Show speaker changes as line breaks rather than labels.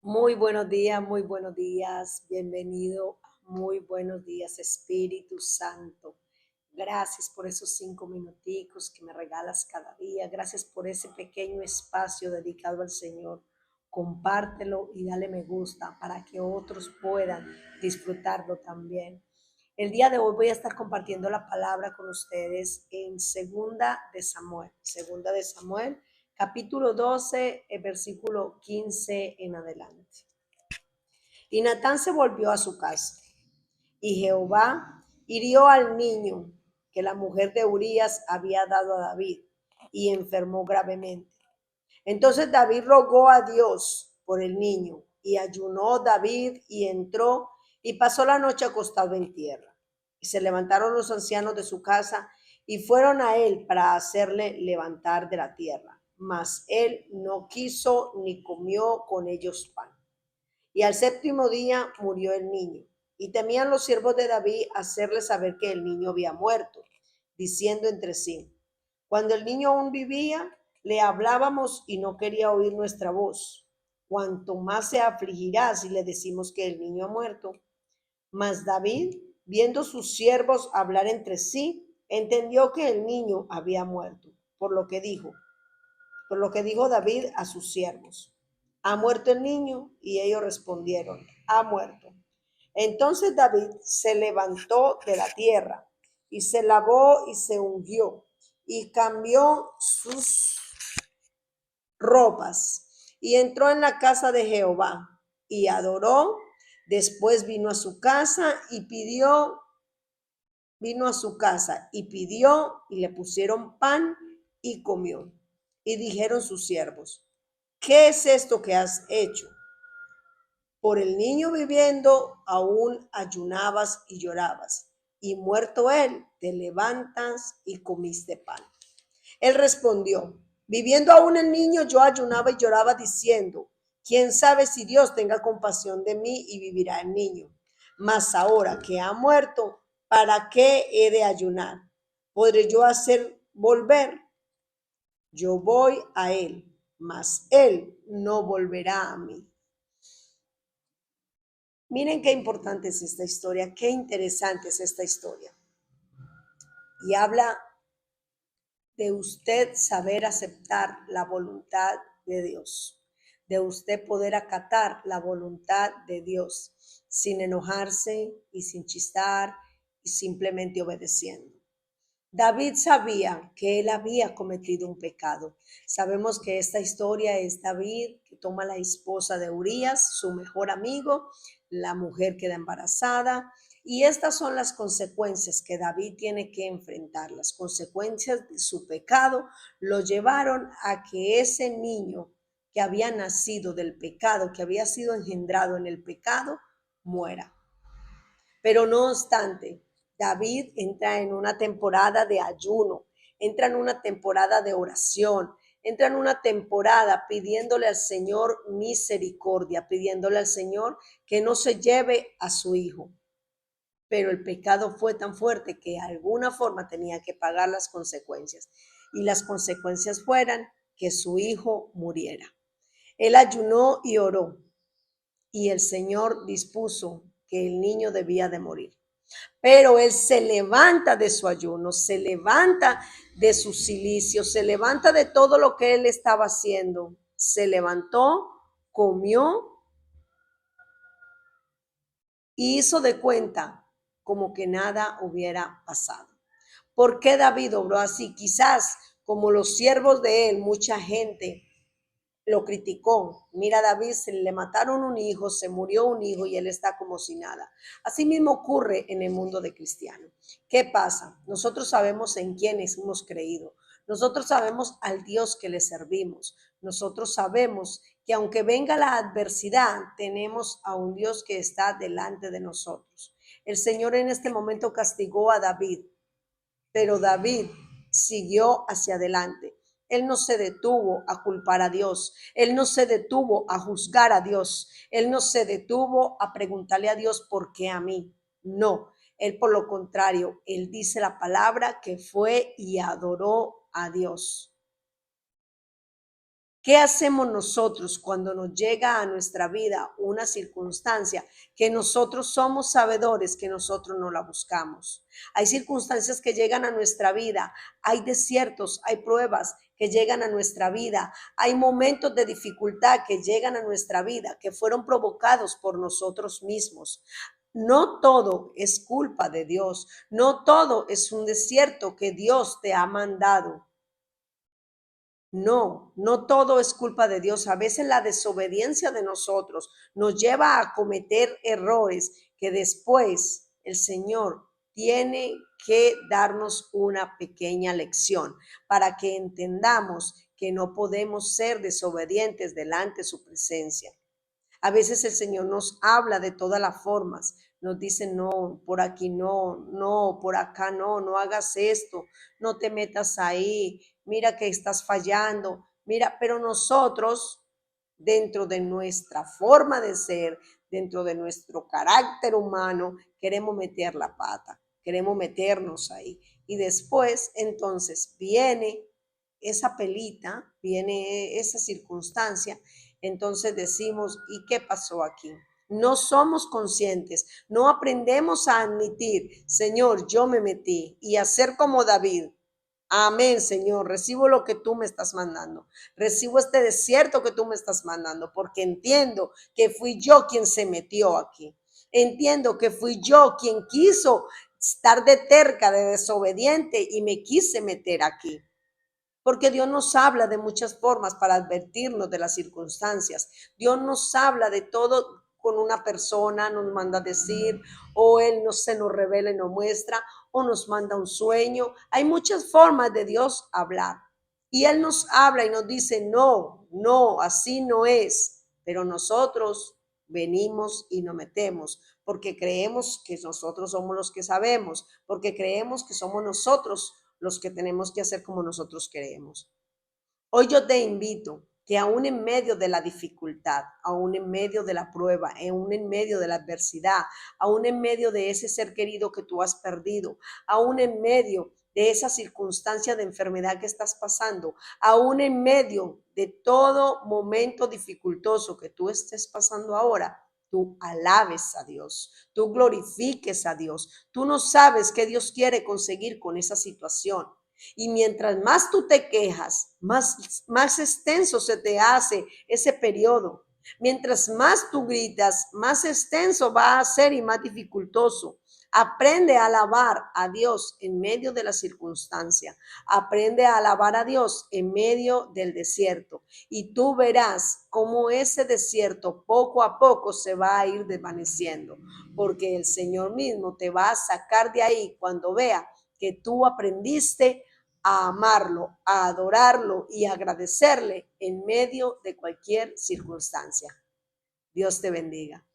Muy buenos días. Bienvenido a Muy Buenos Días, Espíritu Santo. Gracias por esos 5 minuticos que me regalas cada día. Gracias por ese pequeño espacio dedicado al Señor. Compártelo y dale me gusta para que otros puedan disfrutarlo también. El día de hoy voy a estar compartiendo la palabra con ustedes en Segunda de Samuel, capítulo 12, el versículo 15 en adelante. Y Natán se volvió a su casa, y Jehová hirió al niño que la mujer de Urías había dado a David, y enfermó gravemente. Entonces David rogó a Dios por el niño, y ayunó David, y entró, y pasó la noche acostado en tierra. Y se levantaron los ancianos de su casa, y fueron a él para hacerle levantar de la tierra. Mas él no quiso ni comió con ellos pan. Y al séptimo día murió el niño. Y temían los siervos de David hacerle saber que el niño había muerto, diciendo entre sí: cuando el niño aún vivía, le hablábamos y no quería oír nuestra voz. Cuanto más se afligirá si le decimos que el niño ha muerto. Mas David, viendo sus siervos hablar entre sí, entendió que el niño había muerto, por lo que dijo David a sus siervos: ¿ha muerto el niño? Y ellos respondieron: ha muerto. Entonces David se levantó de la tierra y se lavó y se ungió y cambió sus ropas y entró en la casa de Jehová y adoró. Después vino a su casa y pidió, y le pusieron pan y comió. Y dijeron sus siervos: ¿qué es esto que has hecho? Por el niño viviendo aún ayunabas y llorabas, y muerto él te levantas y comiste pan. Él respondió: viviendo aún el niño yo ayunaba y lloraba diciendo: quién sabe si Dios tenga compasión de mí y vivirá el niño. Mas ahora que ha muerto, ¿para qué he de ayunar? ¿Podré yo hacer volver? Yo voy a él, mas él no volverá a mí. Miren qué importante es esta historia, qué interesante es esta historia. Y habla de usted saber aceptar la voluntad de Dios, de usted poder acatar la voluntad de Dios sin enojarse y sin chistar y simplemente obedeciendo. David sabía que él había cometido un pecado. Sabemos que esta historia es David que toma a la esposa de Urías, su mejor amigo, la mujer queda embarazada, y estas son las consecuencias que David tiene que enfrentar. Las consecuencias de su pecado lo llevaron a que ese niño que había nacido del pecado, que había sido engendrado en el pecado, muera. Pero no obstante, David entra en una temporada de ayuno, entra en una temporada de oración, entra en una temporada pidiéndole al Señor misericordia, pidiéndole al Señor que no se lleve a su hijo. Pero el pecado fue tan fuerte que de alguna forma tenía que pagar las consecuencias. Y las consecuencias fueran que su hijo muriera. Él ayunó y oró, y el Señor dispuso que el niño debía de morir. Pero él se levanta de su ayuno, se levanta de su silicio, se levanta de todo lo que él estaba haciendo. Se levantó, comió y hizo de cuenta como que nada hubiera pasado. ¿Por qué David obró así? Quizás como los siervos de él, mucha gente lo criticó. Mira, David, se le mataron un hijo, se murió un hijo y él está como si nada. Así mismo ocurre en el mundo de cristiano. ¿Qué pasa? Nosotros sabemos en quiénes hemos creído. Nosotros sabemos al Dios que le servimos. Nosotros sabemos que aunque venga la adversidad, tenemos a un Dios que está delante de nosotros. El Señor en este momento castigó a David, pero David siguió hacia adelante. Él no se detuvo a culpar a Dios. Él no se detuvo a juzgar a Dios. Él no se detuvo a preguntarle a Dios por qué a mí. No, él por lo contrario, él dice la palabra que fue y adoró a Dios. ¿Qué hacemos nosotros cuando nos llega a nuestra vida una circunstancia que nosotros somos sabedores que nosotros no la buscamos? Hay circunstancias que llegan a nuestra vida, hay desiertos, hay pruebas que llegan a nuestra vida, hay momentos de dificultad que llegan a nuestra vida, que fueron provocados por nosotros mismos. No todo es culpa de Dios, no todo es un desierto que Dios te ha mandado. No, no todo es culpa de Dios. A veces la desobediencia de nosotros nos lleva a cometer errores que después el Señor tiene que darnos una pequeña lección para que entendamos que no podemos ser desobedientes delante de su presencia. A veces el Señor nos habla de todas las formas, nos dice, no, por aquí no, no, por acá no, no hagas esto, no te metas ahí, mira que estás fallando, mira, pero nosotros, dentro de nuestra forma de ser, dentro de nuestro carácter humano, queremos meter la pata, queremos meternos ahí. Y después, entonces, viene esa pelita, viene esa circunstancia, entonces decimos, ¿y qué pasó aquí? No somos conscientes, no aprendemos a admitir, Señor, yo me metí y hacer como David. Amén, Señor, recibo lo que tú me estás mandando, recibo este desierto que tú me estás mandando, porque entiendo que fui yo quien se metió aquí. Entiendo que fui yo quien quiso estar de terca, de desobediente y me quise meter aquí. Porque Dios nos habla de muchas formas para advertirnos de las circunstancias. Dios nos habla de todo con una persona, nos manda a decir, o Él no se nos revela y nos muestra, o nos manda un sueño. Hay muchas formas de Dios hablar. Y Él nos habla y nos dice, no, no, así no es. Pero nosotros venimos y nos metemos porque creemos que nosotros somos los que sabemos, porque creemos que somos nosotros los que tenemos que hacer como nosotros queremos. Hoy yo te invito que aún en medio de la dificultad, aún en medio de la prueba, aún en medio de la adversidad, aún en medio de ese ser querido que tú has perdido, aún en medio de esa circunstancia de enfermedad que estás pasando, aún en medio de todo momento dificultoso que tú estés pasando ahora, tú alabes a Dios, tú glorifiques a Dios. Tú no sabes qué Dios quiere conseguir con esa situación. Y mientras más tú te quejas, más extenso se te hace ese periodo. Mientras más tú gritas, más extenso va a ser y más dificultoso. Aprende a alabar a Dios en medio de la circunstancia. Aprende a alabar a Dios en medio del desierto. Y tú verás cómo ese desierto poco a poco se va a ir desvaneciendo. Porque el Señor mismo te va a sacar de ahí cuando vea que tú aprendiste a amarlo, a adorarlo y a agradecerle en medio de cualquier circunstancia. Dios te bendiga.